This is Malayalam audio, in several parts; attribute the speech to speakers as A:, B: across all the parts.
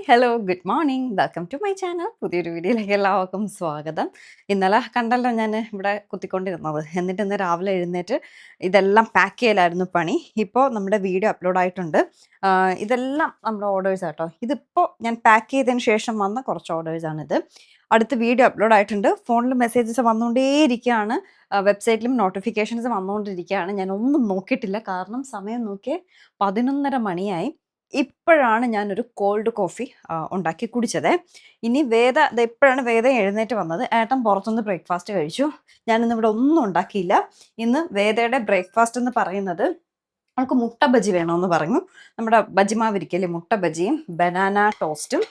A: Hello, good morning. Welcome to my channel. പുതിയൊരു വീഡിയോയിലേക്ക് എല്ലാവർക്കും സ്വാഗതം. ഇന്നലെ കണ്ടല്ലോ ഞാൻ ഇവിടെ കുത്തിക്കൊണ്ടിരുന്നത്. എന്നിട്ട് ഇന്ന് രാവിലെ എഴുന്നേറ്റ് ഇതെല്ലാം പാക്ക് ചെയ്യലായിരുന്നു പണി. ഇപ്പോൾ നമ്മുടെ വീഡിയോ അപ്ലോഡ് ആയിട്ടുണ്ട്. ഇതെല്ലാം നമ്മുടെ ഓർഡേഴ്സ് ആട്ടോ. ഇതിപ്പോൾ ഞാൻ പാക്ക് ചെയ്തതിന് ശേഷം വന്ന കുറച്ച് ഓർഡേഴ്സാണിത്. അടുത്ത വീഡിയോ അപ്ലോഡ് ആയിട്ടുണ്ട്. ഫോണിൽ മെസ്സേജസ് വന്നുകൊണ്ടേയിരിക്കുകയാണ്. വെബ്സൈറ്റിലും നോട്ടിഫിക്കേഷൻസ് വന്നുകൊണ്ടിരിക്കുകയാണ്. ഞാൻ ഒന്നും നോക്കിയിട്ടില്ല. കാരണം സമയം നോക്കിയേ 11:30 മണിയായി. ഇപ്പോഴാണ് ഞാനൊരു കോൾഡ് കോഫി ഉണ്ടാക്കി കുടിച്ചത്. ഇനി ഇപ്പോഴാണ് വേദ എഴുന്നേറ്റ് വന്നത്. ഏട്ടൻ പുറത്തുനിന്ന് ബ്രേക്ക്ഫാസ്റ്റ് കഴിച്ചു. ഞാനിന്ന് ഇവിടെ ഒന്നും ഉണ്ടാക്കിയില്ല. ഇന്ന് വേദയുടെ ബ്രേക്ക്ഫാസ്റ്റ് എന്ന് പറയുന്നത് അവൾക്ക് മുട്ട ബജി വേണമെന്ന് പറഞ്ഞു. നമ്മുടെ ബജിമാവിരിക്കല്ലേ, മുട്ട ബജിയും ബനാന ടോസ്റ്റും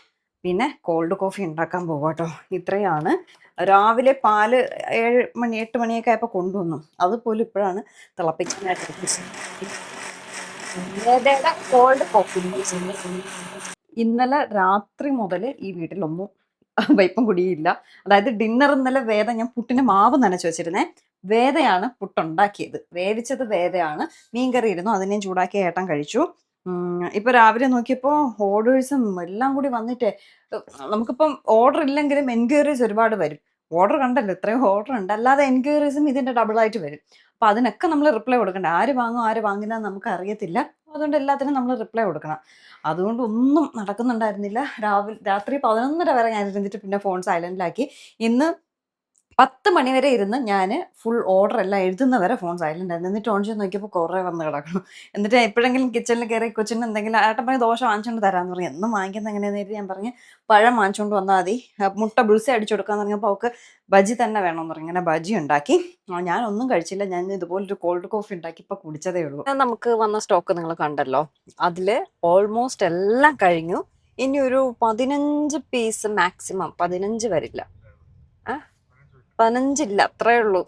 A: പിന്നെ കോൾഡ് കോഫി ഉണ്ടാക്കാൻ പോവാട്ടോ. ഇത്രയാണ്. രാവിലെ പാല് 7 മണി 8 മണിയൊക്കെ ആയപ്പോൾ കൊണ്ടുവന്നു. അതുപോലും ഇപ്പോഴാണ് തിളപ്പിക്കാനായിട്ട് കോൾഡ് കോഫി. ഇന്നലെ രാത്രി മുതൽ ഈ വീട്ടിലൊന്നും വയ്പും കുടിയില്ല. അതായത് ഡിന്നർ ഇന്നലെ ഞാൻ പുട്ടിന് മാവ് നനച്ച് വെച്ചിരുന്നേ. വേദയാണ് പുട്ടുണ്ടാക്കിയത്. വേവിച്ചത് വേദയാണ്. മീൻകറി ഇരുന്നു, അതിനെയും ചൂടാക്കി ഏട്ടൻ കഴിച്ചു. ഇപ്പൊ രാവിലെ നോക്കിയപ്പോൾ ഓർഡേഴ്സും എല്ലാം കൂടി വന്നിട്ടേ നമുക്കിപ്പം ഓർഡർ ഇല്ലെങ്കിലും എൻക്വയറീസ് ഒരുപാട് വരും. ഓർഡർ കണ്ടല്ലോ, ഇത്രയും ഓർഡർ ഉണ്ട്. അല്ലാതെ എൻക്വയറീസും ഇതിന്റെ ഡബിൾ ആയിട്ട് വരും. അപ്പൊ അതിനൊക്കെ നമ്മൾ റിപ്ലൈ കൊടുക്കണ്ടേ. ആര് വാങ്ങും ആര് വാങ്ങില്ല എന്ന് നമുക്ക് അറിയത്തില്ല. അതുകൊണ്ട് എല്ലാത്തിനും നമ്മൾ റിപ്ലൈ കൊടുക്കണം. അതുകൊണ്ട് ഒന്നും നടക്കുന്നുണ്ടായിരുന്നില്ല. രാത്രി 11:30 വരെ ഞാൻ ഇരുന്നിട്ട് പിന്നെ ഫോൺ സൈലന്റിലാക്കി. ഇന്ന് 10 മണി വരെ ഇരുന്ന് ഞാൻ ഫുൾ ഓർഡർ എല്ലാം എഴുതുന്നവരെ ഫോൺ സൈലന്റ് ആയിരുന്നു. എന്നിട്ട് ഓൺ ചെയ്ത് നോക്കിയപ്പോൾ കുറേ വന്ന് കിടക്കണം. എന്നിട്ട് എപ്പോഴെങ്കിലും കിച്ചണിൽ കയറി കൊച്ചിന് എന്തെങ്കിലും ഏട്ടൻ പറഞ്ഞ് ദോശ വാങ്ങിച്ചുകൊണ്ട് തരാമെന്ന് പറഞ്ഞു. എന്നും വാങ്ങിക്കുന്നത് എങ്ങനെയാണെന്ന് ഞാൻ പറഞ്ഞ് പഴം വാങ്ങിച്ചുകൊണ്ട് വന്നാൽ മതി, മുട്ട ബുൾസ അടിച്ചു കൊടുക്കാന്ന് പറഞ്ഞപ്പോൾ അവൾക്ക് ബജി തന്നെ വേണമെന്ന് പറഞ്ഞു. ഇങ്ങനെ ബജി ഉണ്ടാക്കി. ഞാനൊന്നും കഴിച്ചില്ല. ഞാൻ ഇതുപോലൊരു കോൾഡ് കോഫി ഉണ്ടാക്കി ഇപ്പൊ കുടിച്ചതേ ഉള്ളൂ. നമുക്ക് വന്ന സ്റ്റോക്ക് നിങ്ങൾ കണ്ടല്ലോ. അതില് ഓൾമോസ്റ്റ് എല്ലാം കഴിഞ്ഞു. ഇനി ഒരു 15 പീസ്, മാക്സിമം 15 വരില്ല, 15 ഇല്ല, അത്രേ ഉള്ളൂ.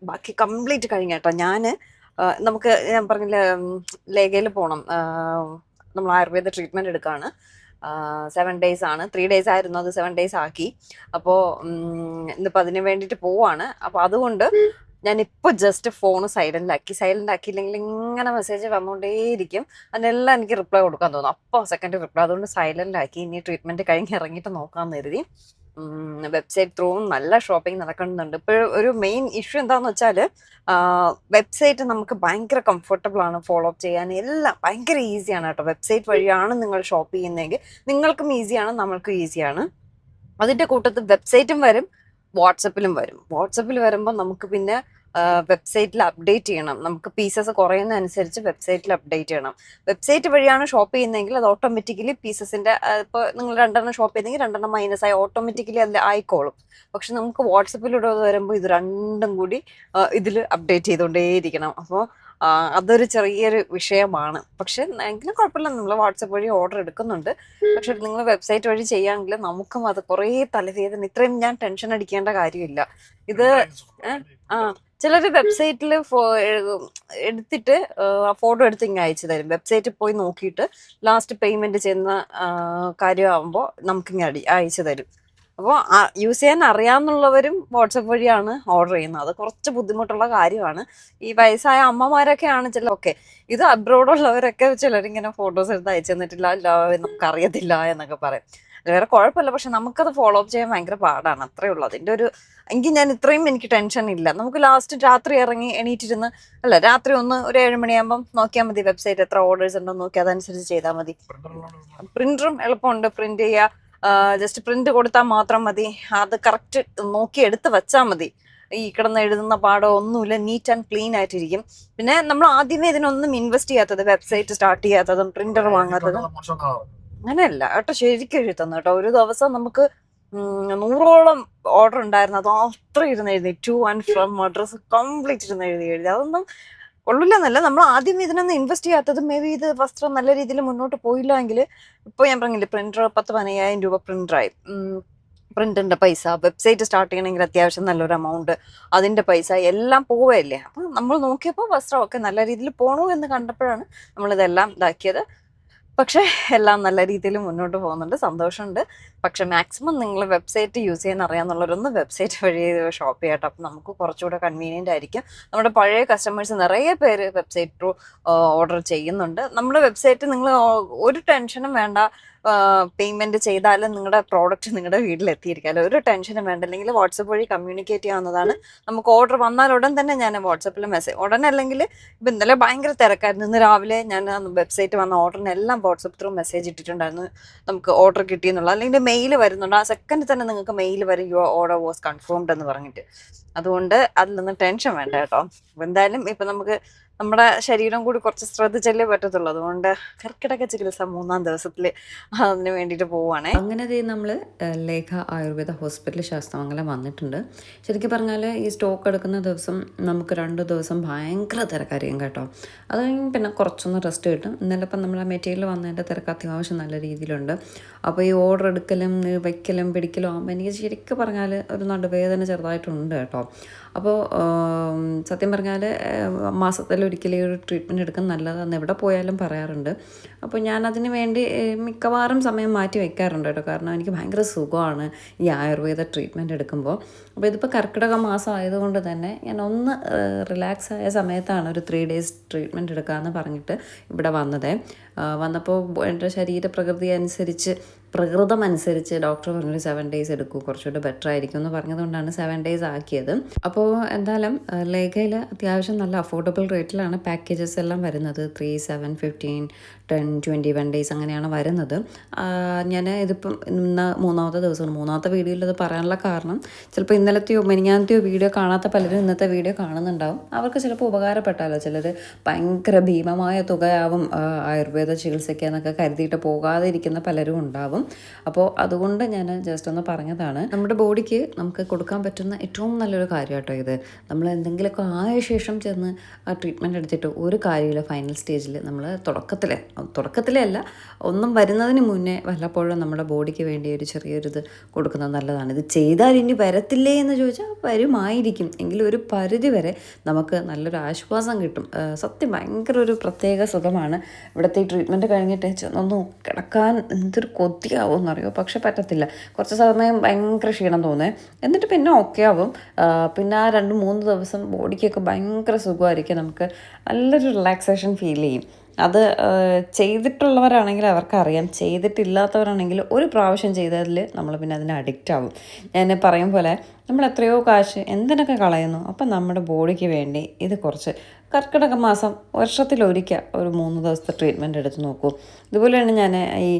A: ബാക്കി കംപ്ലീറ്റ് കഴിഞ്ഞ കേട്ടോ. ഞാൻ പറഞ്ഞില്ലേ, ലേഖയിൽ പോകണം. നമ്മൾ ആയുർവേദ ട്രീറ്റ്മെന്റ് എടുക്കുകയാണ്. 7 days ആണ്. 3 days ആയിരുന്നു, അത് 7 days ആക്കി. അപ്പോൾ ഇന്നിപ്പോൾ അതിന് വേണ്ടിയിട്ട് പോവാണ്. അപ്പോൾ അതുകൊണ്ട് ഞാനിപ്പോൾ ജസ്റ്റ് ഫോണ് സൈലന്റ് ആക്കിയില്ലെങ്കിൽ ഇങ്ങനെ മെസ്സേജ് വന്നുകൊണ്ടേയിരിക്കും. അതിനെല്ലാം എനിക്ക് റിപ്ലൈ കൊടുക്കാൻ തോന്നും. അപ്പോൾ സെക്കൻഡ് റിപ്ലൈ. അതുകൊണ്ട് സൈലന്റ് ആക്കി. ഇനി ട്രീറ്റ്മെന്റ് കഴിഞ്ഞ് ഇറങ്ങിയിട്ട് നോക്കാമെന്ന് കരുതി. വെബ്സൈറ്റ് ത്രൂവും നല്ല ഷോപ്പിംഗ് നടക്കുന്നുണ്ട്. ഇപ്പോൾ ഒരു മെയിൻ ഇഷ്യൂ എന്താണെന്ന് വെച്ചാൽ, വെബ്സൈറ്റ് നമുക്ക് ഭയങ്കര കംഫർട്ടബിൾ ആണ്, ഫോളോ അപ്പ് ചെയ്യാൻ എല്ലാം ഭയങ്കര ഈസിയാണ് കേട്ടോ. വെബ്സൈറ്റ് വഴിയാണ് നിങ്ങൾ ഷോപ്പ് ചെയ്യുന്നതെങ്കിൽ നിങ്ങൾക്കും ഈസിയാണ്, നമ്മൾക്കും ഈസിയാണ്. അതിൻ്റെ കൂട്ടത്തിൽ വെബ്സൈറ്റും വരും, വാട്സപ്പിലും വരും. വാട്സപ്പിൽ വരുമ്പോൾ നമുക്ക് പിന്നെ വെബ്സൈറ്റിൽ അപ്ഡേറ്റ് ചെയ്യണം. നമുക്ക് പീസസ് കുറയുന്നതനുസരിച്ച് വെബ്സൈറ്റിൽ അപ്ഡേറ്റ് ചെയ്യണം. വെബ്സൈറ്റ് വഴിയാണ് ഷോപ്പ് ചെയ്യുന്നതെങ്കിൽ അത് ഓട്ടോമാറ്റിക്കലി പീസസിന്റെ, ഇപ്പോൾ നിങ്ങൾ 2 ഷോപ്പ് ചെയ്തെങ്കിൽ 2 മൈനസ് ആയി ഓട്ടോമാറ്റിക്കലി അതിൽ ആയിക്കോളും. പക്ഷെ നമുക്ക് വാട്സപ്പിലൂടെ വരുമ്പോൾ ഇത് രണ്ടും കൂടി ഇതിൽ അപ്ഡേറ്റ് ചെയ്തുകൊണ്ടേയിരിക്കണം. അപ്പോൾ അതൊരു ചെറിയൊരു വിഷയമാണ്. പക്ഷെ എങ്കിലും കുഴപ്പമില്ല, നമ്മൾ വാട്സപ്പ് വഴി ഓർഡർ എടുക്കുന്നുണ്ട്. പക്ഷെ നിങ്ങൾ വെബ്സൈറ്റ് വഴി ചെയ്യുകയാണെങ്കിൽ നമുക്കും അത് കുറേ തലവേദന, ഇത്രയും ഞാൻ ടെൻഷൻ അടിക്കേണ്ട കാര്യമില്ല. ഇത് ചിലർ വെബ്സൈറ്റിൽ എടുത്തിട്ട് ഫോട്ടോ എടുത്ത് ഇങ്ങനെ അയച്ചു തരും. വെബ്സൈറ്റിൽ പോയി നോക്കിയിട്ട് ലാസ്റ്റ് പേയ്മെന്റ് ചെയ്യുന്ന കാര്യമാകുമ്പോൾ നമുക്കിങ്ങനെ അയച്ചു തരും. അപ്പോൾ യൂസ് ചെയ്യാൻ അറിയാവുന്നവരും വാട്സപ്പ് വഴിയാണ് ഓർഡർ ചെയ്യുന്നത്. അത് കുറച്ച് ബുദ്ധിമുട്ടുള്ള കാര്യമാണ്. ഈ വയസ്സായ അമ്മമാരൊക്കെയാണ് ചിലരൊക്കെ. ഇത് അബ്രോഡുള്ളവരൊക്കെ ചിലരിങ്ങനെ ഫോട്ടോസ് എടുത്ത് അയച്ചു തന്നിട്ടില്ല, നമുക്കറിയത്തില്ല എന്നൊക്കെ പറയും. വേറെ കുഴപ്പമില്ല, പക്ഷെ നമുക്കത് ഫോളോ അപ്പ് ചെയ്യാൻ ഭയങ്കര പാടാണ്. അത്രേ ഉള്ളൂ അതിൻ്റെ ഒരു. എങ്കിൽ ഞാൻ ഇത്രയും എനിക്ക് ടെൻഷൻ ഇല്ല. നമുക്ക് ലാസ്റ്റ് രാത്രി എണീറ്റിരുന്ന് രാത്രി ഒരു 7 മണിയാകുമ്പം നോക്കിയാൽ മതി വെബ്സൈറ്റ് എത്ര ഓർഡേഴ്സ് ഉണ്ടെന്ന് നോക്കി അതനുസരിച്ച് ചെയ്താൽ മതി. പ്രിന്ററും എളുപ്പമുണ്ട്. പ്രിന്റ് ചെയ്യുക, ജസ്റ്റ് പ്രിന്റ് കൊടുത്താൽ മാത്രം മതി. അത് കറക്റ്റ് നോക്കി എടുത്ത് വെച്ചാൽ മതി. ഈ കിടന്ന് എഴുതുന്ന പാടോ ഒന്നുമില്ല, നീറ്റ് ആൻഡ് ക്ലീൻ ആയിട്ടിരിക്കും. പിന്നെ നമ്മൾ ആദ്യമേ ഇതിനൊന്നും ഇൻവെസ്റ്റ് ചെയ്യാത്തത്, വെബ്സൈറ്റ് സ്റ്റാർട്ട് ചെയ്യാത്തതും പ്രിന്റർ വാങ്ങാത്തതും അങ്ങനെയല്ല കേട്ടോ. ശരിക്കും എഴുതുന്നു കേട്ടോ. ഒരു ദിവസം നമുക്ക് 100ഓളം ഓർഡർ ഉണ്ടായിരുന്നു. അത് അത്ര ഇരുന്ന് എഴുതി, two and from address complete ഇരുന്ന് എഴുതി. അതൊന്നും കൊള്ളില്ലെന്നല്ല, നമ്മൾ ആദ്യം ഇതിനൊന്നും ഇൻവെസ്റ്റ് ചെയ്യാത്തത്. മേ ബി ഇത് വസ്ത്രം നല്ല രീതിയിൽ മുന്നോട്ട് പോയില്ല എങ്കിൽ, ഇപ്പോൾ ഞാൻ പറഞ്ഞില്ലേ, പ്രിന്റർ 10-15,000 രൂപ പ്രിന്ററായി. പ്രിന്റിന്റെ പൈസ, വെബ്സൈറ്റ് സ്റ്റാർട്ട് ചെയ്യണമെങ്കിൽ അത്യാവശ്യം നല്ലൊരു എമൗണ്ട്, അതിന്റെ പൈസ എല്ലാം പോവല്ലേ. അപ്പം നമ്മൾ നോക്കിയപ്പോൾ വസ്ത്രമൊക്കെ നല്ല രീതിയിൽ പോകണു എന്ന് കണ്ടപ്പോഴാണ് നമ്മളിതെല്ലാം ഇതാക്കിയത്. പക്ഷേ എല്ലാം നല്ല രീതിയിൽ മുന്നോട്ട് പോകുന്നുണ്ട്, സന്തോഷമുണ്ട്. പക്ഷെ മാക്സിമം നിങ്ങൾ വെബ്സൈറ്റ് യൂസ് ചെയ്യാൻ അറിയാമെന്നുള്ളവരൊന്ന് വെബ്സൈറ്റ് വഴി ഷോപ്പ് ചെയ്യട്ടെ. അപ്പം നമുക്ക് കുറച്ചുകൂടെ കൺവീനിയൻ്റ് ആയിരിക്കും. നമ്മുടെ പഴയ കസ്റ്റമേഴ്സ് നിറയെ പേര് വെബ്സൈറ്റ് ത്രൂ ഓർഡർ ചെയ്യുന്നുണ്ട്. നമ്മുടെ വെബ്സൈറ്റ് നിങ്ങൾ ഒരു ടെൻഷനും വേണ്ട. പേയ്മെന്റ് ചെയ്താലും നിങ്ങളുടെ പ്രോഡക്റ്റ് നിങ്ങളുടെ വീട്ടിലെത്തിയിരിക്കാമല്ലോ. ഒരു ടെൻഷനും വേണ്ട. അല്ലെങ്കിൽ വാട്സപ്പ് വഴി കമ്മ്യൂണിക്കേറ്റ് ചെയ്യാവുന്നതാണ്. നമുക്ക് ഓർഡർ വന്നാൽ ഉടൻ തന്നെ ഞാൻ വാട്സപ്പിൽ മെസ്സേജ് ഉടനെ, അല്ലെങ്കിൽ ഇപ്പം ഇന്നലെ ഭയങ്കര തിരക്കായിരുന്നു. ഇന്ന് രാവിലെ ഞാൻ വെബ്സൈറ്റ് വന്ന ഓർഡറിനെല്ലാം വാട്സപ്പ് ത്രൂ മെസ്സേജ് ഇട്ടിട്ടുണ്ടായിരുന്നു, നമുക്ക് ഓർഡർ കിട്ടിയെന്നുള്ള. അല്ലെങ്കിൽ മെയിൽ വരുന്നുണ്ട്, ആ സെക്കൻഡിൽ തന്നെ നിങ്ങൾക്ക് മെയിൽ വരും, യുവർ ഓർഡർ വാസ് കൺഫേംഡ് എന്ന് പറഞ്ഞിട്ട്. അതുകൊണ്ട് അതിലൊന്നും ടെൻഷൻ വേണ്ട കേട്ടോ. എന്തായാലും ഇപ്പം നമുക്ക് നമ്മുടെ ശരീരം കൂടി കുറച്ച് ശ്രദ്ധിച്ചല്ലേ പറ്റത്തുള്ളൂ. അതുകൊണ്ട് കർക്കിടക ചികിത്സ 3-ാം ദിവസത്തിൽ അതിന് വേണ്ടിയിട്ട് പോവുകയാണേ.
B: അങ്ങനെ നമ്മൾ ലേഖ ആയുർവേദ ഹോസ്പിറ്റൽ ശാസ്തമംഗലം വന്നിട്ടുണ്ട്. ശരിക്കും പറഞ്ഞാൽ ഈ സ്റ്റോക്ക് എടുക്കുന്ന ദിവസം നമുക്ക് 2 ദിവസം ഭയങ്കര തിരക്കായിരിക്കും കേട്ടോ. അത് കഴിഞ്ഞ് പിന്നെ കുറച്ചൊന്ന് റെസ്റ്റ് കിട്ടും. ഇന്നലെ ഇപ്പം നമ്മൾ ആ മെറ്റീരിയൽ വന്നതിൻ്റെ തിരക്ക് അത്യാവശ്യം നല്ല രീതിയിലുണ്ട്. അപ്പോൾ ഈ ഓർഡർ എടുക്കലും വയ്ക്കലും പിടിക്കലും ആകുമ്പോൾ എനിക്ക് ശരിക്കും പറഞ്ഞാൽ ഒരു നടുവേദന ചെറുതായിട്ടുണ്ട് കേട്ടോ. അപ്പോൾ സത്യം പറഞ്ഞാൽ മാസത്തിലൊരിക്കലും ഈ ഒരു ട്രീറ്റ്മെൻറ്റ് എടുക്കുന്നത് നല്ലതാണെന്ന് എവിടെ പോയാലും പറയാറുണ്ട്. അപ്പോൾ ഞാനതിന് വേണ്ടി മിക്കവാറും സമയം മാറ്റി വയ്ക്കാറുണ്ട് കേട്ടോ. കാരണം എനിക്ക് ഭയങ്കര സുഖമാണ് ഈ ആയുർവേദ ട്രീറ്റ്മെൻറ്റ് എടുക്കുമ്പോൾ. അപ്പോൾ ഇതിപ്പോൾ കർക്കിടക മാസം ആയതുകൊണ്ട് തന്നെ ഞാൻ ഒന്ന് റിലാക്സ് ആയ സമയത്താണ് ഒരു 3 days ട്രീറ്റ്മെൻറ്റ് എടുക്കാമെന്ന് പറഞ്ഞിട്ട് ഇവിടെ വന്നത്. വന്നപ്പോൾ എൻ്റെ ശരീരപ്രകൃതി അനുസരിച്ച് പ്രകൃതമനുസരിച്ച് ഡോക്ടർ പറഞ്ഞൊരു 7 days എടുക്കൂ, കുറച്ചുകൂടെ ബെറ്റർ ആയിരിക്കും എന്ന് പറഞ്ഞതുകൊണ്ടാണ് 7 days ആക്കിയത്. അപ്പോൾ എന്തായാലും ലേഖയിൽ അത്യാവശ്യം നല്ല അഫോർഡബിൾ റേറ്റിലാണ് പാക്കേജസ് എല്ലാം വരുന്നത്. 3, 7, 15, 10, 21 days അങ്ങനെയാണ് വരുന്നത്. ഞാൻ ഇതിപ്പം ഇന്ന് 3-ാമത്തെ ദിവസമാണ്. 3-ാമത്തെ വീഡിയോയിൽ അത് പറയാനുള്ള കാരണം ചിലപ്പോൾ ഇന്നലത്തെയോ മെനിഞ്ഞാന്നത്തെയോ വീഡിയോ കാണാത്ത പലരും ഇന്നത്തെ വീഡിയോ കാണുന്നുണ്ടാവും. അവർക്ക് ചിലപ്പോൾ ഉപകാരപ്പെട്ടാലോ. ചിലർ ഭയങ്കര ഭീമമായ തുകയാവും ആയുർവേദ ചികിത്സയ്ക്ക് എന്നൊക്കെ കരുതിയിട്ട് പോകാതെ ഇരിക്കുന്ന പലരും ഉണ്ടാവും. അപ്പോൾ അതുകൊണ്ട് ഞാൻ ജസ്റ്റ് ഒന്ന് പറഞ്ഞതാണ്. നമ്മുടെ ബോഡിക്ക് നമുക്ക് കൊടുക്കാൻ പറ്റുന്ന ഏറ്റവും നല്ലൊരു കാര്യം കേട്ടോ ഇത്. നമ്മൾ എന്തെങ്കിലുമൊക്കെ ആയ ശേഷം ചെന്ന് ആ ട്രീറ്റ്മെൻറ്റ് എടുത്തിട്ട് ഒരു കാര്യമില്ല. ഫൈനൽ സ്റ്റേജിൽ നമ്മൾ തുടക്കത്തിലേ അല്ല, ഒന്നും വരുന്നതിന് മുന്നേ വല്ലപ്പോഴും നമ്മുടെ ബോഡിക്ക് വേണ്ടി ഒരു ചെറിയൊരിത് കൊടുക്കുന്നത് നല്ലതാണ്. ഇത് ചെയ്താൽ ഇനി വരത്തില്ലേ എന്ന് ചോദിച്ചാൽ വരുമായിരിക്കും. എങ്കിലും ഒരു പരിധി വരെ നമുക്ക് നല്ലൊരു ആശ്വാസം കിട്ടും. സത്യം ഭയങ്കര ഒരു പ്രത്യേക സുഖമാണ്. ഇവിടുത്തെ ഈ ട്രീറ്റ്മെൻറ്റ് കഴിഞ്ഞിട്ട് ചെന്നൊന്ന് കിടക്കാൻ എന്തൊരു കൊതിയാവുമെന്നറിയോ. പക്ഷെ പറ്റത്തില്ല. കുറച്ച് സമയം ഭയങ്കര ക്ഷീണം തോന്നേ, എന്നിട്ട് പിന്നെ ഓക്കെ ആവും. പിന്നെ ആ 2-3 ദിവസം ബോഡിക്കൊക്കെ ഭയങ്കര സുഖമായിരിക്കും. നമുക്ക് നല്ലൊരു റിലാക്സേഷൻ ഫീൽ ചെയ്യും. അത് ചെയ്തിട്ടുള്ളവരാണെങ്കിൽ അവർക്കറിയാം. ചെയ്തിട്ടില്ലാത്തവരാണെങ്കിൽ ഒരു പ്രാവശ്യം ചെയ്തതിൽ നമ്മൾ പിന്നെ അതിന് അഡിക്റ്റ് ആവും. ഞാൻ പറയും പോലെ നമ്മൾ എത്രയോ കാശ് എന്തിനൊക്കെ കളയുന്നു. അപ്പം നമ്മുടെ ബോഡിക്ക് വേണ്ടി ഇത് കുറച്ച് കർക്കിടക മാസം വർഷത്തിലൊരിക്കൽ ഒരു 3 ദിവസത്തെ ട്രീറ്റ്മെൻറ്റ് എടുത്ത് നോക്കൂ. ഇതുപോലെയാണ് ഞാൻ ഈ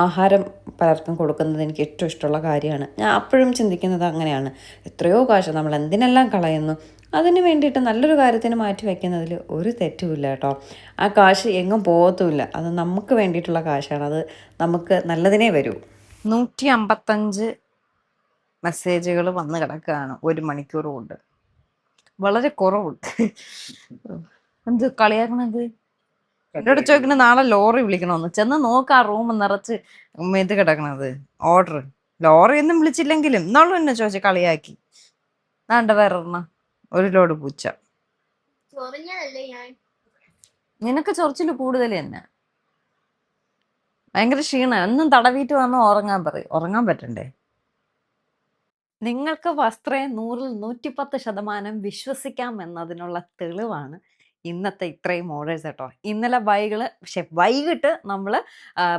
B: ആഹാരം പലർക്കും കൊടുക്കുന്നത് എനിക്ക് ഏറ്റവും ഇഷ്ടമുള്ള കാര്യമാണ്. ഞാൻ അപ്പോഴും ചിന്തിക്കുന്നത് അങ്ങനെയാണ്. എത്രയോ കാശ് നമ്മൾ എന്തിനെല്ലാം കളയുന്നു, അതിന് വേണ്ടിയിട്ട് നല്ലൊരു കാര്യത്തിന് മാറ്റി വയ്ക്കുന്നതിൽ ഒരു തെറ്റുമില്ല കേട്ടോ. ആ കാശ് എങ്ങും പോകത്തുമില്ല. അത് നമുക്ക് വേണ്ടിയിട്ടുള്ള കാശാണ്. അത് നമുക്ക് നല്ലതിനേ വരൂ.
A: 155 മെസ്സേജുകൾ വന്ന് കിടക്കുകയാണ് 1 മണിക്കൂർ കൊണ്ട്. വളരെ കുറവുണ്ട്. എന്ത് കളിയാക്കണത്? എന്നോട് ചോദിക്കണ നാളെ ലോറി വിളിക്കണമെന്ന്. ചെന്ന് നോക്കാം റൂം നിറച്ച് ഇത് കിടക്കണത് ഓർഡർ. ലോറി ഒന്നും വിളിച്ചില്ലെങ്കിലും ഇന്നാളും എന്നെ ചോദിച്ച കളിയാക്കി. നാണ്ട വേറെ ഒരു ലോഡ് പൂച്ച. നിനക്ക് ചൊറിച്ചില് കൂടുതൽ തന്നെ. ഭയങ്കര ക്ഷീണം. എന്നും തടവിയിട്ട് വന്ന് ഉറങ്ങാൻ പറയും. ഉറങ്ങാൻ പറ്റണ്ടേ? നിങ്ങൾക്ക് വസ്ത്രയെ 100-ൽ 110% വിശ്വസിക്കാം എന്നതിനുള്ള തെളിവാണ് ഇന്നത്തെ ഇത്രയും ഓർഡേഴ്സ് കേട്ടോ. ഇന്നലെ വൈകിട്ട് നമ്മൾ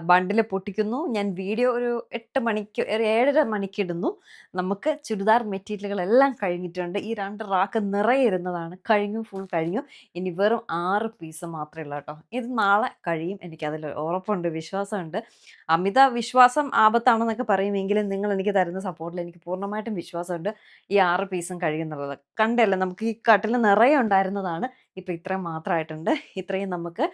A: ബണ്ടിൽ പൊട്ടിക്കുന്നു. ഞാൻ വീഡിയോ ഒരു 8 മണിക്ക്, ഒരു 7:30 മണിക്ക് ഇടുന്നു. നമുക്ക് ചുരിദാർ മെറ്റീരിയലുകളെല്ലാം കഴിഞ്ഞിട്ടുണ്ട്. ഈ 2 റാക്ക് നിറയെ ഇരുന്നതാണ്. ഫുൾ കഴിഞ്ഞു. ഇനി വെറും 6 പീസ് മാത്രമേ ഉള്ളൂ കേട്ടോ. ഇത് നാളെ കഴിയും, എനിക്കതിൽ ഉറപ്പുണ്ട്, വിശ്വാസമുണ്ട്. അമിത വിശ്വാസം ആപത്താണെന്നൊക്കെ പറയുമെങ്കിലും നിങ്ങൾ എനിക്ക് തരുന്ന സപ്പോർട്ടിൽ എനിക്ക് പൂർണ്ണമായിട്ടും വിശ്വാസമുണ്ട്. ഈ 6 പീസും കഴിയുന്നുള്ളത് കണ്ടല്ലേ. നമുക്ക് ഈ കട്ടിൽ നിറയെ ഉണ്ടായിരുന്നതാണ്, ഇപ്പം ഇത്രയും മാത്രമായിട്ടുണ്ട്. ഇത്രയും നമുക്ക്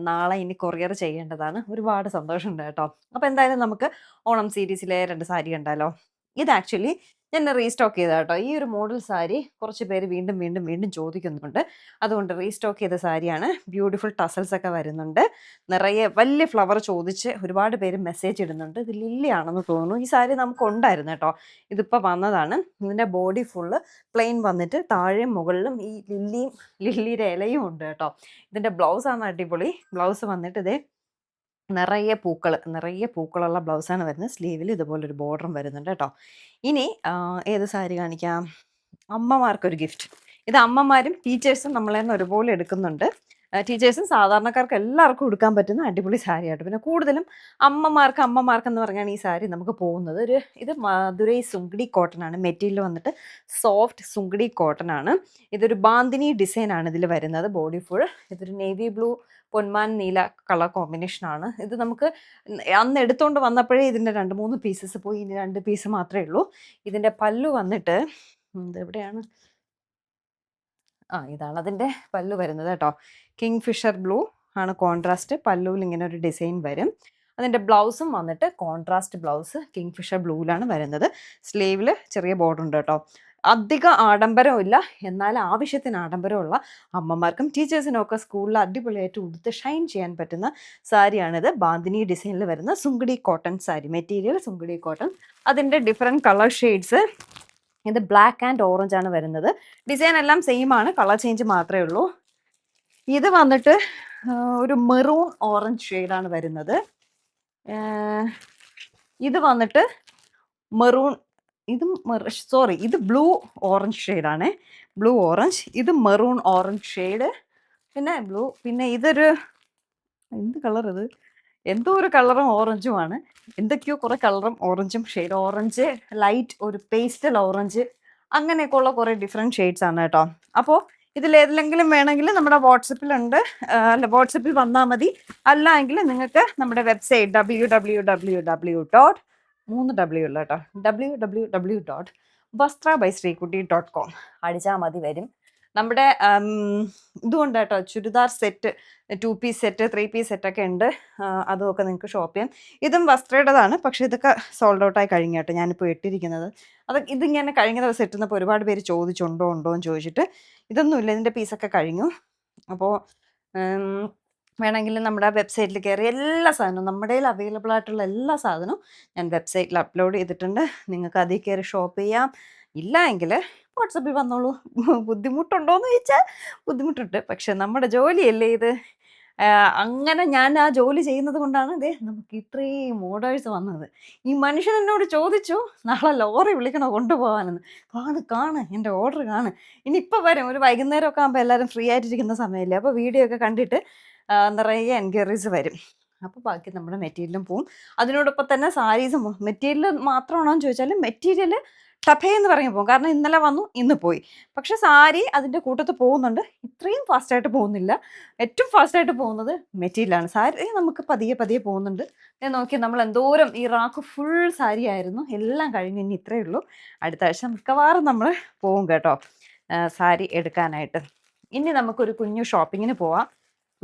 A: നാളെ ഇനി കൊറിയർ ചെയ്യേണ്ടതാണ്. ഒരുപാട് സന്തോഷമുണ്ട് കേട്ടോ. അപ്പോൾ എന്തായാലും നമുക്ക് ഓണം സീരീസിലെ 2 സാരി കണ്ടാലോ. ഇത് ആക്ച്വലി ഞാൻ റീസ്റ്റോക്ക് ചെയ്ത കേട്ടോ. ഈ ഒരു മോഡൽ സാരി കുറച്ച് പേര് വീണ്ടും വീണ്ടും വീണ്ടും ചോദിക്കുന്നുണ്ട്. അതുകൊണ്ട് റീസ്റ്റോക്ക് ചെയ്ത സാരിയാണ്. ബ്യൂട്ടിഫുൾ ടസൽസ് ഒക്കെ വരുന്നുണ്ട്. നിറയെ വലിയ ഫ്ലവർ ചോദിച്ച് ഒരുപാട് പേര് മെസ്സേജ് ഇടുന്നുണ്ട്. ഇത് ലില്ലി ആണെന്ന് തോന്നുന്നു. ഈ സാരി നമുക്ക് ഉണ്ടായിരുന്നു കേട്ടോ. ഇതിപ്പോൾ വന്നതാണ്. ഇതിൻ്റെ ബോഡി ഫുള്ള് പ്ലെയിൻ വന്നിട്ട് താഴെയും മുകളിലും ഈ ലില്ലിയുടെ ഇലയും ഉണ്ട് കേട്ടോ. ഇതിൻ്റെ ബ്ലൗസാണ് അടിപൊളി. ബ്ലൗസ് വന്നിട്ട് ഇതേ നിറയെ പൂക്കളുള്ള ബ്ലൗസാണ് വരുന്നത്. സ്ലീവിൽ ഇതുപോലൊരു ബോർഡറും വരുന്നുണ്ട് കേട്ടോ. ഇനി ഏത് സാരി കാണിക്കാം? അമ്മമാർക്കൊരു ഗിഫ്റ്റ്. ഇത് അമ്മമാരും ടീച്ചേഴ്സും നമ്മളെ നിന്ന് ഒരുപോലെ എടുക്കുന്നുണ്ട്. ടീച്ചേഴ്സും സാധാരണക്കാർക്ക് എല്ലാവർക്കും ഉടുക്കാൻ പറ്റുന്ന അടിപൊളി സാരിയായിട്ട്. പിന്നെ കൂടുതലും അമ്മമാർക്കെന്ന് പറഞ്ഞാണ് ഈ സാരി നമുക്ക് പോകുന്നത്. ഇത് മധുരൈ സുങ്കടി കോട്ടൺ ആണ്. മെറ്റീരിയൽ വന്നിട്ട് സോഫ്റ്റ് സുങ്കടി കോട്ടൺ ആണ്. ഇതൊരു ബാന്തിനി ഡിസൈൻ ആണ് ഇതിൽ വരുന്നത്. ബോഡി ഫുൾ ഇതൊരു നേവി ബ്ലൂ പൊന്മാൻ നീല കളർ കോമ്പിനേഷൻ ആണ്. ഇത് നമുക്ക് അന്ന് എടുത്തുകൊണ്ട് വന്നപ്പോഴേ ഇതിൻ്റെ 2-3 പീസസ് പോയി. ഇനി 2 പീസ് മാത്രമേ ഉള്ളൂ. ഇതിൻ്റെ പല്ലു വന്നിട്ട് ഇതെവിടെയാണ്, ഇതാണ് അതിൻ്റെ പല്ലു വരുന്നത് കേട്ടോ. കിങ് ഫിഷർ ബ്ലൂ ആണ് കോൺട്രാസ്റ്റ്. പല്ലുവിൽ ഇങ്ങനെ ഒരു ഡിസൈൻ വരും. അതിൻ്റെ ബ്ലൗസും വന്നിട്ട് കോൺട്രാസ്റ്റ് ബ്ലൗസ് കിങ് ഫിഷർ ബ്ലൂവിലാണ് വരുന്നത്. സ്ലീവിൽ ചെറിയ ബോർഡർ ഉണ്ട് കേട്ടോ. അധികം ആഡംബരമില്ല, എന്നാൽ ആവശ്യത്തിന് ആഡംബരമുള്ള അമ്മമാർക്കും ടീച്ചേഴ്സിനും ഒക്കെ സ്കൂളിൽ അടിപൊളിയായിട്ട് ഉടുത്ത് ഷൈൻ ചെയ്യാൻ പറ്റുന്ന സാരിയാണിത്. ബാന്തിനി ഡിസൈനിൽ വരുന്ന Sungudi cotton sari. Material Sungudi cotton. അതിൻ്റെ ഡിഫറെൻറ്റ് കളർ ഷെയ്ഡ്സ്. ഇത് ബ്ലാക്ക് ആൻഡ് ഓറഞ്ച് ആണ് വരുന്നത്. ഡിസൈൻ എല്ലാം സെയിം ആണ്, കളർ ചേഞ്ച് മാത്രമേ ഉള്ളൂ. ഇത് വന്നിട്ട് ഒരു മെറൂൺ ഓറഞ്ച് ഷെയ്ഡാണ് വരുന്നത്. ഇത് വന്നിട്ട് മെറൂൺ, ഇത് ബ്ലൂ ഓറഞ്ച് ഷെയ്ഡാണ്. Blue orange. ഇത് മെറൂൺ ഓറഞ്ച് ഷെയ്ഡ്. പിന്നെ ഇതൊരു എന്ത് കളർ ഇത്, എന്തോ ഒരു കളറും ഓറഞ്ചുമാണ്. എന്തൊക്കെയോ കുറേ കളറും ഓറഞ്ചും ഷെയ്ഡ്. ഓറഞ്ച് ലൈറ്റ്, ഒരു പേസ്റ്റൽ ഓറഞ്ച്, അങ്ങനെയൊക്കെയുള്ള കുറേ ഡിഫറെൻറ്റ് ഷെയ്ഡ്സ് ആണ് കേട്ടോ. അപ്പോൾ ഇതിലേതെങ്കിലും വേണമെങ്കിൽ നമ്മുടെ വാട്സപ്പിലുണ്ട്. വാട്സപ്പിൽ വന്നാൽ മതി. അല്ല എങ്കിൽ നിങ്ങൾക്ക് നമ്മുടെ വെബ്സൈറ്റ് www.wastrabySreekutti.com അടിച്ചാൽ മതി, വരും. നമ്മുടെ ഇതുകൊണ്ട് കേട്ടോ, churidar set, 2 piece set, 3 piece സെറ്റൊക്കെ ഉണ്ട്. അതുമൊക്കെ നിങ്ങൾക്ക് ഷോപ്പ് ചെയ്യാം. ഇതും വസ്ത്രയുടേതാണ്, പക്ഷേ ഇതൊക്കെ സോൾഡ് ഔട്ടായി കഴിഞ്ഞു കേട്ടോ. ഞാനിപ്പോൾ ഇട്ടിരിക്കുന്നത് ഇതിങ്ങനെ കഴിഞ്ഞ ദിവസം ഇട്ടുന്നപ്പോൾ ഒരുപാട് പേര് ചോദിച്ചുണ്ടോ എന്ന് ചോദിച്ചിട്ട്. ഇതൊന്നുമില്ല, ഇതിൻ്റെ പീസൊക്കെ കഴിഞ്ഞു. അപ്പോൾ വേണമെങ്കിൽ നമ്മുടെ വെബ്സൈറ്റിൽ കയറി എല്ലാ സാധനവും, നമ്മുടെ കയ്യിൽ അവൈലബിൾ ആയിട്ടുള്ള എല്ലാ സാധനവും ഞാൻ വെബ്സൈറ്റിൽ അപ്ലോഡ് ചെയ്തിട്ടുണ്ട്. നിങ്ങൾക്ക് അതിൽ കയറി ഷോപ്പ് ചെയ്യാം. ഇല്ല എങ്കിൽ വാട്സപ്പിൽ വന്നോളൂ. ബുദ്ധിമുട്ടുണ്ടോയെന്ന് ചോദിച്ചാൽ ബുദ്ധിമുട്ടുണ്ട്, പക്ഷെ നമ്മുടെ ജോലിയല്ലേ ഇത്. അങ്ങനെ ഞാൻ ആ ജോലി ചെയ്യുന്നത് കൊണ്ടാണ് നമുക്ക് ഇത്രയും ഓർഡേഴ്സ് വന്നത്. ഈ മനുഷ്യൻ എന്നോട് ചോദിച്ചു നാളെ ലോറി വിളിക്കണോ കൊണ്ടുപോകാനെന്ന്. കാണ് എൻ്റെ ഓർഡർ കാണ്. ഇനിയിപ്പോൾ വരും, ഒരു വൈകുന്നേരമൊക്കെ ആകുമ്പോൾ എല്ലാവരും ഫ്രീ ആയിട്ടിരിക്കുന്ന സമയമല്ലേ. അപ്പോൾ വീഡിയോ ഒക്കെ കണ്ടിട്ട് നിറയെ എൻക്വയറീസ് വരും. അപ്പോൾ ബാക്കി നമ്മുടെ മെറ്റീരിയലും പോവും. അതിനോടൊപ്പം തന്നെ സാരീസും പോവും. മെറ്റീരിയൽ മാത്രമാണോ എന്ന് ചോദിച്ചാൽ മെറ്റീരിയൽ ടഫേ എന്ന് പറഞ്ഞ് പോകും. കാരണം ഇന്നലെ വന്നു, ഇന്ന് പോയി. പക്ഷെ സാരി അതിൻ്റെ കൂട്ടത്തിൽ പോകുന്നുണ്ട്. ഇത്രയും ഫാസ്റ്റായിട്ട് പോകുന്നില്ല. ഏറ്റവും ഫാസ്റ്റായിട്ട് പോകുന്നത് മെറ്റീരിയലാണ്. സാരി നമുക്ക് പതിയെ പതിയെ പോകുന്നുണ്ട്. ഞാൻ നോക്കി, നമ്മൾ എന്തോരം ഈ റാക്ക് ഫുൾ സാരി ആയിരുന്നു. എല്ലാം കഴിഞ്ഞ് ഇനി ഇത്രയേ ഉള്ളൂ. അടുത്ത ആഴ്ച മിക്കവാറും നമ്മൾ പോവും കേട്ടോ സാരി എടുക്കാനായിട്ട്. ഇനി നമുക്കൊരു കുഞ്ഞു ഷോപ്പിങ്ങിന് പോവാം.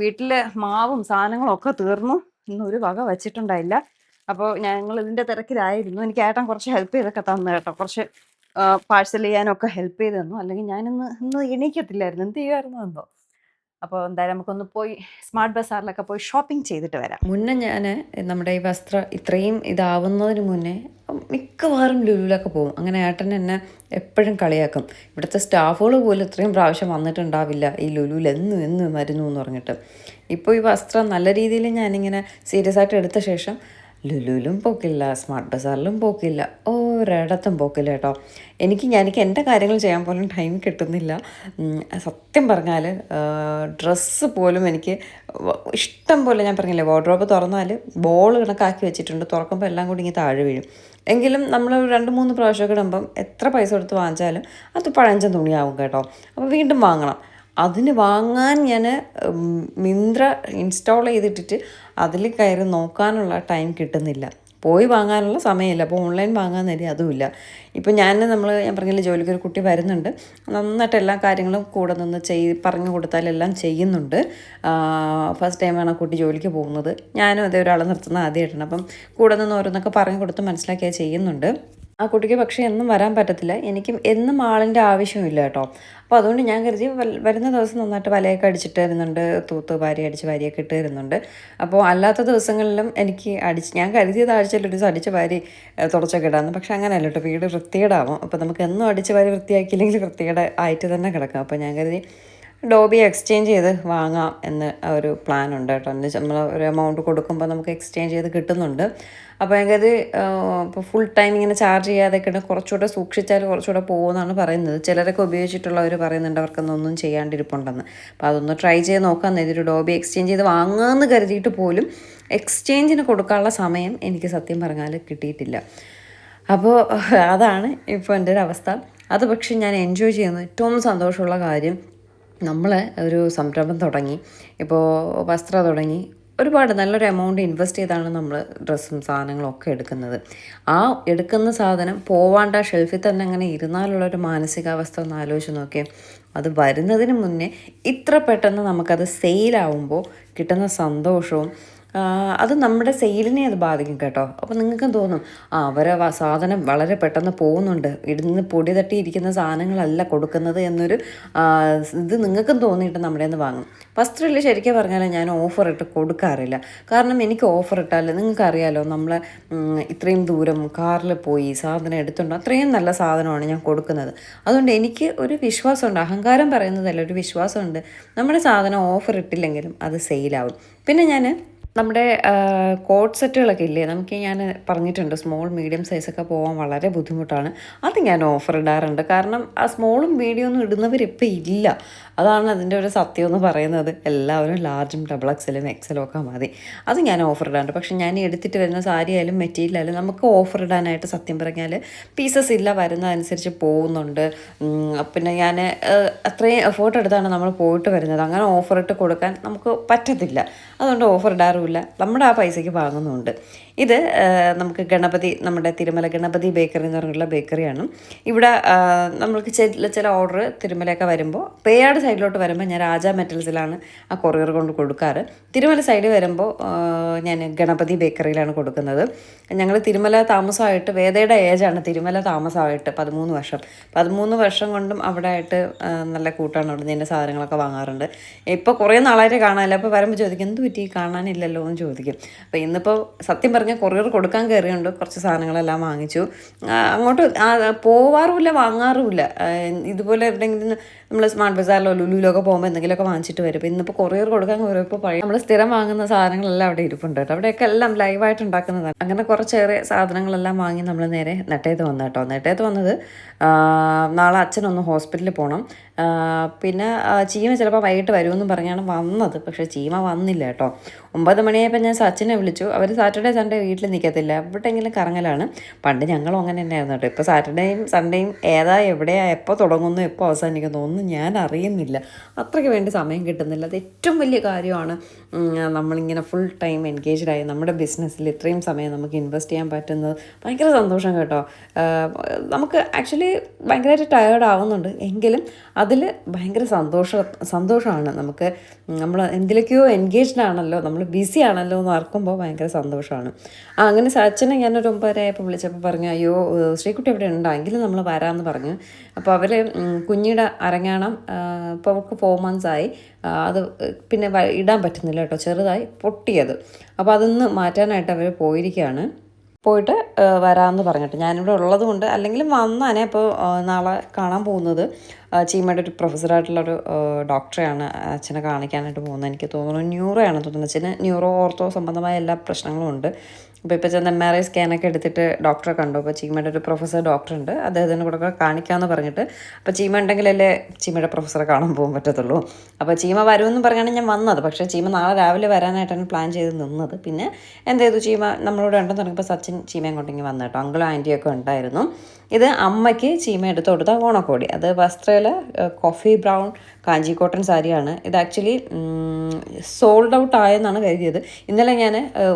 A: വീട്ടിൽ മാവും സാധനങ്ങളും ഒക്കെ തീർന്നു. ഇന്നൊരു വക വെച്ചിട്ടുണ്ടായില്ല. അപ്പോൾ ഞങ്ങൾ ഇതിൻ്റെ തിരക്കിലായിരുന്നു. എനിക്ക് ഏട്ടൻ കുറച്ച് ഹെൽപ്പ് ചെയ്തൊക്കെ തന്നു കേട്ടോ. കുറച്ച് പാഴ്സൽ ചെയ്യാനൊക്കെ ഹെൽപ്പ് ചെയ്ത് തന്നു. അല്ലെങ്കിൽ ഇന്ന് എണീക്കത്തില്ലായിരുന്നു. എന്ത് ചെയ്യുമായിരുന്നു എന്തോ. അപ്പോൾ എന്തായാലും നമുക്കൊന്ന് പോയി സ്മാർട്ട് ബസാറിലൊക്കെ പോയി ഷോപ്പിംഗ് ചെയ്തിട്ട് വരാം.
B: മുന്നേ ഞാൻ നമ്മുടെ ഈ വസ്ത്രം ഇത്രയും ഇതാവുന്നതിന് മുന്നേ മിക്കവാറും ലുലുവിലൊക്കെ പോകും. അങ്ങനെ ഏട്ടൻ എന്നെ എപ്പോഴും കളിയാക്കും. ഇവിടുത്തെ സ്റ്റാഫുകൾ പോലും ഇത്രയും പ്രാവശ്യം വന്നിട്ടുണ്ടാവില്ല ഈ ലുലുവിൽ എന്ന് വരുന്നു എന്ന് പറഞ്ഞിട്ട്. ഇപ്പോൾ ഈ വസ്ത്രം നല്ല രീതിയിൽ ഞാനിങ്ങനെ സീരിയസ് ആയിട്ട് എടുത്ത ശേഷം ലുലുവിലും പോക്കില്ല, സ്മാർട്ട് ബസാറിലും പോക്കില്ല, ഒരിടത്തും പോക്കില്ല കേട്ടോ. എനിക്ക് എൻ്റെ കാര്യങ്ങൾ ചെയ്യാൻ പോലും ടൈം കിട്ടുന്നില്ല. സത്യം പറഞ്ഞാൽ ഡ്രസ്സ് പോലും എനിക്ക് ഇഷ്ടം പോലെ, ഞാൻ പറഞ്ഞില്ലേ, വാർഡ്രോബ് തുറന്നാൽ ബോൾ കണക്കാക്കി വെച്ചിട്ടുണ്ട്. തുറക്കുമ്പോൾ എല്ലാം കൂടി ഇങ്ങനെ താഴെ വീഴും. എങ്കിലും നമ്മൾ 2-3 പ്രാവശ്യമൊക്കെ ഇടുമ്പം എത്ര പൈസ കൊടുത്ത് വാങ്ങിച്ചാലും അത് പഴഞ്ചൻ തുണിയാവും കേട്ടോ. അപ്പോൾ വീണ്ടും വാങ്ങണം. അതിന് വാങ്ങാൻ ഞാൻ മിന്ത്ര ഇൻസ്റ്റാൾ ചെയ്തിട്ടിട്ട് അതിൽ കയറി നോക്കാനുള്ള ടൈം കിട്ടുന്നില്ല. പോയി വാങ്ങാനുള്ള സമയമില്ല. അപ്പോൾ ഓൺലൈൻ വാങ്ങാൻ നേരം അതുമില്ല. ഇപ്പോൾ ഞാൻ പറഞ്ഞില്ലേ, ജോലിക്ക് ഒരു കുട്ടി വരുന്നുണ്ട്. നന്നായിട്ട് എല്ലാ കാര്യങ്ങളും കൂടെ നിന്ന് പറഞ്ഞു കൊടുത്താലെല്ലാം ചെയ്യുന്നുണ്ട്. ഫസ്റ്റ് ടൈമാണ് ആ കുട്ടി ജോലിക്ക് പോകുന്നത്. ഞാനും അതേ ഒരാളെ നിർത്തുന്ന ആദ്യമായിട്ടാണ്. അപ്പം കൂടെ നിന്ന് ഓരോന്നൊക്കെ പറഞ്ഞു കൊടുത്ത് മനസ്സിലാക്കിയാൽ ചെയ്യുന്നുണ്ട്. ആ കുട്ടിക്ക് പക്ഷേ എന്നും വരാൻ പറ്റത്തില്ല. എനിക്കും എന്നും ആളിൻ്റെ ആവശ്യമില്ല കേട്ടോ. അപ്പോൾ അതുകൊണ്ട് ഞാൻ കരുതി വരുന്ന ദിവസം നന്നായിട്ട് വലയൊക്കെ അടിച്ചിട്ട് തരുന്നുണ്ട്, തൂത്ത് വാരിയൊക്കെ ഇട്ട് തരുന്നുണ്ട്. അപ്പോൾ അല്ലാത്ത ദിവസങ്ങളിലും എനിക്ക് ഞാൻ കരുതിയത് ആഴ്ചയിൽ ഒരു ദിവസം അടിച്ച് വാരി തുടച്ചൊക്കെ ഇടാമെന്ന്. പക്ഷെ അങ്ങനെയല്ല കേട്ടോ, വീട് വൃത്തികേടാവും. അപ്പോൾ നമുക്ക് എന്നും അടിച്ച് വാരി വൃത്തിയാക്കിയില്ലെങ്കിൽ വൃത്തികേട് ആയിട്ട് തന്നെ കിടക്കാം. അപ്പോൾ ഞാൻ കരുതി ഡോബി എക്സ്ചേഞ്ച് ചെയ്ത് വാങ്ങാം എന്ന് ഒരു പ്ലാൻ ഉണ്ട് കേട്ടോ. എന്ന് വെച്ചാൽ നമ്മൾ ഒരു എമൗണ്ട് കൊടുക്കുമ്പോൾ നമുക്ക് എക്സ്ചേഞ്ച് ചെയ്ത് കിട്ടുന്നുണ്ട്. അപ്പോൾ എനിക്കത് ഇപ്പോൾ ഫുൾ ടൈം ഇങ്ങനെ ചാർജ് ചെയ്യാതെ കുറച്ചുകൂടെ സൂക്ഷിച്ചാൽ കുറച്ചുകൂടെ പോകുമെന്നാണ് പറയുന്നത്. ചിലരൊക്കെ ഉപയോഗിച്ചിട്ടുള്ളവർ പറയുന്നുണ്ട് അവർക്കൊന്നും ചെയ്യാണ്ടിരിപ്പുണ്ടെന്ന്. അപ്പോൾ അതൊന്ന് ട്രൈ ചെയ്ത് നോക്കാമെന്ന്. ഇതൊരു ഡോബി എക്സ്ചേഞ്ച് ചെയ്ത് വാങ്ങാമെന്ന് കരുതിയിട്ട് പോലും എക്സ്ചേഞ്ചിന് കൊടുക്കാനുള്ള സമയം എനിക്ക് സത്യം പറഞ്ഞാൽ കിട്ടിയിട്ടില്ല. അപ്പോൾ അതാണ് ഇപ്പോൾ എൻ്റെ ഒരു അവസ്ഥ. അത് പക്ഷേ ഞാൻ എൻജോയ് ചെയ്യുന്നത് ഏറ്റവും സന്തോഷമുള്ള കാര്യം, നമ്മൾ ഒരു സംരംഭം തുടങ്ങി, ഇപ്പോൾ വസ്ത്രം തുടങ്ങി, ഒരുപാട് നല്ലൊരു എമൗണ്ട് ഇൻവെസ്റ്റ് ചെയ്താണ് നമ്മൾ ഡ്രസ്സും സാധനങ്ങളും ഒക്കെ എടുക്കുന്നത്. ആ എടുക്കുന്ന സാധനം പോവാണ്ട് ആ ഷെൽഫിൽ തന്നെ അങ്ങനെ ഇരുന്നാലുള്ളൊരു മാനസികാവസ്ഥ ഒന്ന് ആലോചിച്ച് നോക്കിയേ. അത് വരുന്നതിന് മുന്നേ ഇത്ര പെട്ടെന്ന് നമുക്കത് സെയിലാവുമ്പോൾ കിട്ടുന്ന സന്തോഷവും അത് നമ്മുടെ സെയിലിനെ അത് ബാധിക്കും കേട്ടോ. അപ്പോൾ നിങ്ങൾക്കും തോന്നും അവരെ സാധനം വളരെ പെട്ടെന്ന് പോകുന്നുണ്ട്, ഇടുന്ന് പൊടി തട്ടിയിരിക്കുന്ന സാധനങ്ങളല്ല കൊടുക്കുന്നത് എന്നൊരു ഇത് നിങ്ങൾക്കും തോന്നിയിട്ട് നമ്മുടെ നിന്ന് വാങ്ങും. വസ്ത്രത്തിൽ ശരിക്കും പറഞ്ഞാൽ ഞാൻ ഓഫർ ഇട്ട് കൊടുക്കാറില്ല. കാരണം എനിക്ക് ഓഫർ ഇട്ടാൽ നിങ്ങൾക്കറിയാലോ, നമ്മൾ ഇത്രയും ദൂരം കാറിൽ പോയി സാധനം എടുത്തുണ്ടോ, അത്രയും നല്ല സാധനമാണ് ഞാൻ കൊടുക്കുന്നത്. അതുകൊണ്ട് എനിക്ക് ഒരു വിശ്വാസമുണ്ട്, അഹങ്കാരം പറയുന്നതല്ല, ഒരു വിശ്വാസമുണ്ട് നമ്മുടെ സാധനം ഓഫർ ഇട്ടില്ലെങ്കിലും അത് സെയിലാവും. പിന്നെ ഞാൻ നമ്മുടെ കോട്ട് സെറ്റുകളൊക്കെ ഇല്ലേ, നമുക്ക് ഞാൻ പറഞ്ഞിട്ടുണ്ട് സ്മോൾ മീഡിയം സൈസൊക്കെ പോകാൻ വളരെ ബുദ്ധിമുട്ടാണ്. അത് ഞാൻ ഓഫർ ഇടാറുണ്ട്. കാരണം ആ സ്മോളും മീഡിയമൊന്നും ഇടുന്നവരിപ്പോൾ ഇല്ല. അതാണ് അതിൻ്റെ ഒരു സത്യം എന്ന് പറയുന്നത്. എല്ലാവരും ലാർജും ഡബിൾ എക്സലും എക്സലും ഒക്കെ മതി. അത് ഞാൻ ഓഫർ ഇടാറുണ്ട്. പക്ഷേ ഞാൻ എടുത്തിട്ട് വരുന്ന സാരി ആയാലും മെറ്റീരിയൽ ആയാലും നമുക്ക് ഓഫർ ഇടാനായിട്ട് സത്യം പറഞ്ഞാൽ പീസസ് ഇല്ല, വരുന്നതനുസരിച്ച് പോകുന്നുണ്ട്. പിന്നെ ഞാൻ അത്രയും എഫേർട്ട് എടുത്താണ് നമ്മൾ പോയിട്ട് വരുന്നത്. അങ്ങനെ ഓഫർ ഇട്ട് കൊടുക്കാൻ നമുക്ക് പറ്റത്തില്ല. അതുകൊണ്ട് ഓഫർ ഇടാറുമില്ല. നമ്മുടെ ആ പൈസയ്ക്ക് വാങ്ങുന്നുണ്ട്. ഇത് നമുക്ക് നമ്മുടെ തിരുമല ഗണപതി ബേക്കറി എന്ന് പറഞ്ഞിട്ടുള്ള ബേക്കറിയാണ്. ഇവിടെ നമ്മൾക്ക് ചില ഓർഡർ തിരുമലയൊക്കെ വരുമ്പോൾ, പേയാട് സൈഡിലോട്ട് വരുമ്പോൾ ഞാൻ രാജ മെറ്റൽസിലാണ് ആ കൊറിയർ കൊണ്ട് കൊടുക്കാറ്. തിരുമല സൈഡിൽ വരുമ്പോൾ ഞാൻ ഗണപതി ബേക്കറിയിലാണ് കൊടുക്കുന്നത്. ഞങ്ങൾ തിരുമല താമസമായിട്ട്, വേദയുടെ ഏജാണ് തിരുമല താമസമായിട്ട് 13 വർഷം കൊണ്ടും അവിടെ ആയിട്ട് നല്ല കൂട്ടാണ്. അവിടെ നിന്ന് സാധനങ്ങളൊക്കെ വാങ്ങാറുണ്ട്. ഇപ്പോൾ കുറേ നാളായിട്ട് കാണാനില്ല. അപ്പോൾ വരുമ്പോൾ ചോദിക്കും എന്ത് പറ്റി കാണാനില്ലല്ലോ എന്ന് ചോദിക്കും. അപ്പോൾ ഇന്നിപ്പോൾ സത്യം പറഞ്ഞാൽ കൊറിയർ കൊടുക്കാൻ കയറിയുണ്ട്, കുറച്ച് സാധനങ്ങളെല്ലാം വാങ്ങിച്ചു. അങ്ങോട്ട് പോവാറുമില്ല, വാങ്ങാറുമില്ല. ഇതുപോലെ എവിടെയെങ്കിലും നമ്മൾ സ്മാർട്ട് ബസാറിലോ ലുലുവിലോ ഒക്കെ പോകുമ്പോൾ എന്തെങ്കിലുമൊക്കെ വാങ്ങിച്ചിട്ട് വരും. ഇപ്പോൾ ഇന്നിപ്പോൾ കൊറിയർ കൊടുക്കാൻ കയറിയപ്പോൾ പഴയ നമ്മൾ സ്ഥിരം വാങ്ങുന്ന സാധനങ്ങളെല്ലാം അവിടെ ഇരിപ്പുണ്ട് കേട്ടോ. അവിടെയൊക്കെ എല്ലാം ലൈവായിട്ട് ഉണ്ടാക്കുന്നതാണ്. അങ്ങനെ കുറച്ചേറെ സാധനങ്ങളെല്ലാം വാങ്ങി നമ്മൾ നേരെ നെട്ടയത്ത് വന്നു കേട്ടോ. നെട്ടയത്ത് വന്നത് നാളെ അച്ഛനൊന്ന് ഹോസ്പിറ്റലിൽ പോകണം. പിന്നെ ചീമ ചിലപ്പോൾ വൈകിട്ട് വരുമെന്നും പറഞ്ഞാണ് വന്നത്. പക്ഷേ ചീമ വന്നില്ല കേട്ടോ. 9 മണിയായപ്പോൾ ഞാൻ സച്ചിനെ വിളിച്ചു. അവർ സാറ്റർഡേ സൺഡേ വീട്ടിൽ നിൽക്കത്തില്ല, എവിടെയെങ്കിലും കറങ്ങലാണ്. പണ്ട് ഞങ്ങളും അങ്ങനെ തന്നെയായിരുന്നു കേട്ടോ. ഇപ്പോൾ സാറ്റർഡേയും സൺഡേയും എവിടെയാ, എപ്പോൾ തുടങ്ങുന്നു എപ്പോൾ അവസാനിക്കുന്നു ഒന്നും ഞാൻ അറിയുന്നില്ല. അത്രയ്ക്ക് വേണ്ടി സമയം കിട്ടുന്നില്ല. അത് ഏറ്റവും വലിയ കാര്യമാണ്. നമ്മളിങ്ങനെ ഫുൾ ടൈം എൻഗേജ്ഡായി നമ്മുടെ ബിസിനസ്സിൽ ഇത്രയും സമയം നമുക്ക് ഇൻവെസ്റ്റ് ചെയ്യാൻ പറ്റുന്നത് ഭയങ്കര സന്തോഷം കേട്ടോ. നമുക്ക് ആക്ച്വലി ഭയങ്കരമായിട്ട് ടയേർഡ് ആവുന്നുണ്ട്, എങ്കിലും അതിൽ ഭയങ്കര സന്തോഷമാണ്. നമുക്ക് നമ്മൾ എന്തിലേക്കോ എൻഗേജ്ഡ് ആണല്ലോ, നമ്മൾ ബിസി ആണല്ലോ എന്ന് ഓർക്കുമ്പോൾ ഭയങ്കര സന്തോഷമാണ്. അങ്ങനെ സച്ചിനെ ഞാനൊരു 9:30 ആയപ്പോൾ വിളിച്ചപ്പോൾ പറഞ്ഞു, അയ്യോ ശ്രീകുട്ടി അവിടെ ഉണ്ടെങ്കിലും നമ്മൾ വരാമെന്ന് പറഞ്ഞു. അപ്പോൾ അവർ കുഞ്ഞിയുടെ അരങ്ങാണം ഇപ്പോൾ അവർക്ക് 4 months ആയി. അത് പിന്നെ ഇടാൻ പറ്റുന്നില്ല കേട്ടോ, ചെറുതായി പൊട്ടിയത്. അപ്പോൾ അതൊന്ന് മാറ്റാനായിട്ട് അവർ പോയിട്ട് വരാമെന്ന് പറഞ്ഞിട്ട് ഞാനിവിടെ ഉള്ളത് കൊണ്ട്, അല്ലെങ്കിലും വന്നാനേ. അപ്പോൾ നാളെ കാണാൻ പോകുന്നത് ചീമയുടെ ഒരു പ്രൊഫസറായിട്ടുള്ളൊരു ഡോക്ടറെയാണ് അച്ഛനെ കാണിക്കാനായിട്ട് പോകുന്നത്. എനിക്ക് തോന്നുന്നു ന്യൂറോ തോന്നുന്നത്. അച്ഛന് ന്യൂറോ ഓർത്തോ സംബന്ധമായ എല്ലാ പ്രശ്നങ്ങളും ഉണ്ട്. ഇപ്പോൾ ചെന്ന് MRI സ്കാനൊക്കെ എടുത്തിട്ട് ഡോക്ടറെ കണ്ടു. അപ്പോൾ ചീമയുടെ ഒരു പ്രൊഫസർ ഡോക്ടറുണ്ട്, അദ്ദേഹത്തിൻ്റെ കൂടെ കാണിക്കാമെന്ന് പറഞ്ഞിട്ട്. അപ്പോൾ ചീമ ഉണ്ടെങ്കിലല്ലേ ചീമയുടെ പ്രൊഫസറെ കാണാൻ പോകാൻ പറ്റത്തുള്ളൂ. അപ്പോൾ ചീമ വരുമെന്ന് പറഞ്ഞാണ് ഞാൻ വന്നത്. പക്ഷേ ചീമ നാളെ രാവിലെ വരാനായിട്ടാണ് പ്ലാൻ ചെയ്ത് നിന്നത്. പിന്നെ എന്ത് ചെയ്തു, ചീമ നമ്മളോട് ഉണ്ടെന്ന് തുടങ്ങിയപ്പോൾ സച്ചിൻ ചീമയും കൊണ്ടെങ്കിൽ വന്നു കേട്ടോ. അങ്കിളും ആൻറ്റിയൊക്കെ ഉണ്ടായിരുന്നു. ഇത് അമ്മയ്ക്ക് ചീമ എടുത്ത് കൊടുത്ത ഓണക്കോടി. അത് വസ്ത്രയിൽ കോഫി ബ്രൗൺ കാഞ്ചി കോട്ടൺ സാരിയാണ്. ഇത് ആക്ച്വലി സോൾഡ് ഔട്ട് ആയെന്നാണ് കരുതിയത്. ഇന്നലെ ഞാൻ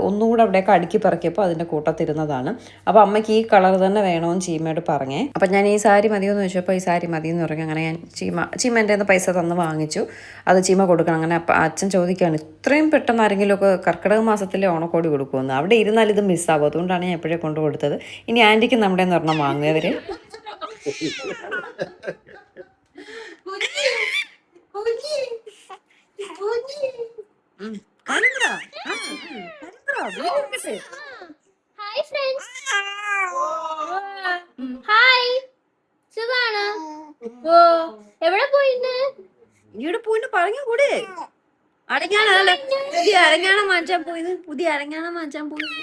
B: ഒന്നുകൂടെ അവിടെയൊക്കെ അടുക്കി പറക്കിയപ്പോൾ അതിൻ്റെ കൂട്ടത്തിരുന്നതാണ്. അപ്പോൾ അമ്മയ്ക്ക് ഈ കളർ തന്നെ വേണമെന്ന് ചീമയോട് പറഞ്ഞേ. അപ്പം ഞാൻ ഈ സാരി മതിയെന്ന് ചോദിച്ചപ്പോൾ ഈ സാരി മതിയെന്ന് പറഞ്ഞു. അങ്ങനെ ഞാൻ ചീമ എൻ്റെ നിന്ന് പൈസ തന്ന് വാങ്ങിച്ചു. അത് ചീമ കൊടുക്കണം. അങ്ങനെ അപ്പം അച്ഛൻ ചോദിക്കുകയാണ്, ഇത്രയും പെട്ടെന്ന് ആരെങ്കിലുമൊക്കെ കർക്കിടക മാസത്തിലെ ഓണക്കോടി കൊടുക്കുമെന്ന്. അവിടെ ഇരുന്നാൽ ഇത് മിസ്സാവും, അതുകൊണ്ടാണ് ഞാൻ എപ്പോഴേ കൊണ്ട് കൊടുത്തത്. ഇനി ആൻറ്റിക്ക് നമ്മുടെ എന്ന് പറഞ്ഞാൽ വാങ്ങിയവർ
C: ഹായ് ഫ്രണ്ട്സ്. ഹായ്, സുഖാണോ? ഓ, എവിടെ പോയിന്ന്?
A: ഇവിടെ പോയിട്ട് പറഞ്ഞു കൂടെ അരങ്ങാണല്ലേ പുതിയ അരങ്ങാണം മാറ്റാൻ പോയത് പുതിയ അരങ്ങാണം മാറ്റാൻ പോയത്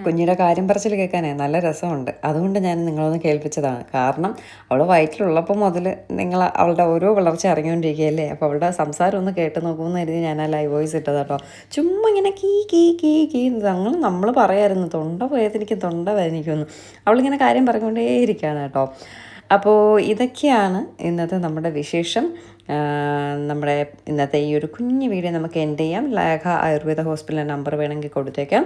B: കുഞ്ഞിയുടെ കാര്യം പറച്ചിൽ കേൾക്കാനേ നല്ല രസമുണ്ട്. അതുകൊണ്ട് ഞാൻ നിങ്ങളൊന്ന് കേൾപ്പിച്ചതാണ്. കാരണം അവൾ വയറ്റിലുള്ളപ്പോൾ മുതൽ നിങ്ങൾ അവളുടെ ഓരോ വളർച്ച അറിഞ്ഞുകൊണ്ടിരിക്കുകയല്ലേ. അപ്പോൾ അവളുടെ സംസാരം ഒന്ന് കേട്ട് നോക്കുമെന്ന് കരുതി ഞാൻ ആ ലൈവ് വോയിസ് ഇട്ടത് കേട്ടോ. ചുമ്മാ ഇങ്ങനെ കീ കീ കീ കീ നമ്മൾ പറയായിരുന്നു തൊണ്ട വേദനിക്കുമെന്ന്. അവളിങ്ങനെ കാര്യം പറഞ്ഞുകൊണ്ടേയിരിക്കുകയാണ് കേട്ടോ. അപ്പോൾ ഇതൊക്കെയാണ് ഇന്നത്തെ നമ്മുടെ വിശേഷം. നമ്മുടെ ഇന്നത്തെ ഈ ഒരു കുഞ്ഞു വീഡിയോ നമുക്ക് എൻഡ് ചെയ്യാം. ലേഖ ആയുർവേദ ഹോസ്പിറ്റലിൻ്റെ നമ്പർ വേണമെങ്കിൽ കൊടുത്തേക്കാം,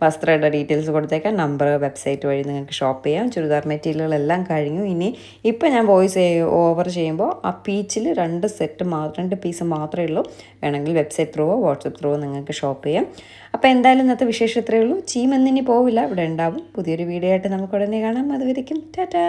B: വസ്ത്രയുടെ ഡീറ്റെയിൽസ് കൊടുത്തേക്കാം, നമ്പർ വെബ്സൈറ്റ് വഴി നിങ്ങൾക്ക് ഷോപ്പ് ചെയ്യാം. ചുരിദാർ മെറ്റീരിയലുകളെല്ലാം കഴിഞ്ഞു. ഇപ്പോൾ ഞാൻ വോയിസ് ഓവർ ചെയ്യുമ്പോൾ ആ പീച്ചിൽ 2 പീസ് മാത്രമേ ഉള്ളൂ. വേണമെങ്കിൽ വെബ്സൈറ്റ് ത്രൂവോ വാട്സപ്പ് ത്രൂവോ നിങ്ങൾക്ക് ഷോപ്പ് ചെയ്യാം. അപ്പോൾ എന്തായാലും ഇന്നത്തെ വിശേഷം ഇത്രയേ ഉള്ളൂ. ചീമെന്നിനി പോവില്ല, ഇവിടെ ഉണ്ടാവും. പുതിയൊരു വീഡിയോ ആയിട്ട് നമുക്ക് ഉടനെ കാണാം. അതുവരയ്ക്കും ടാറ്റാ.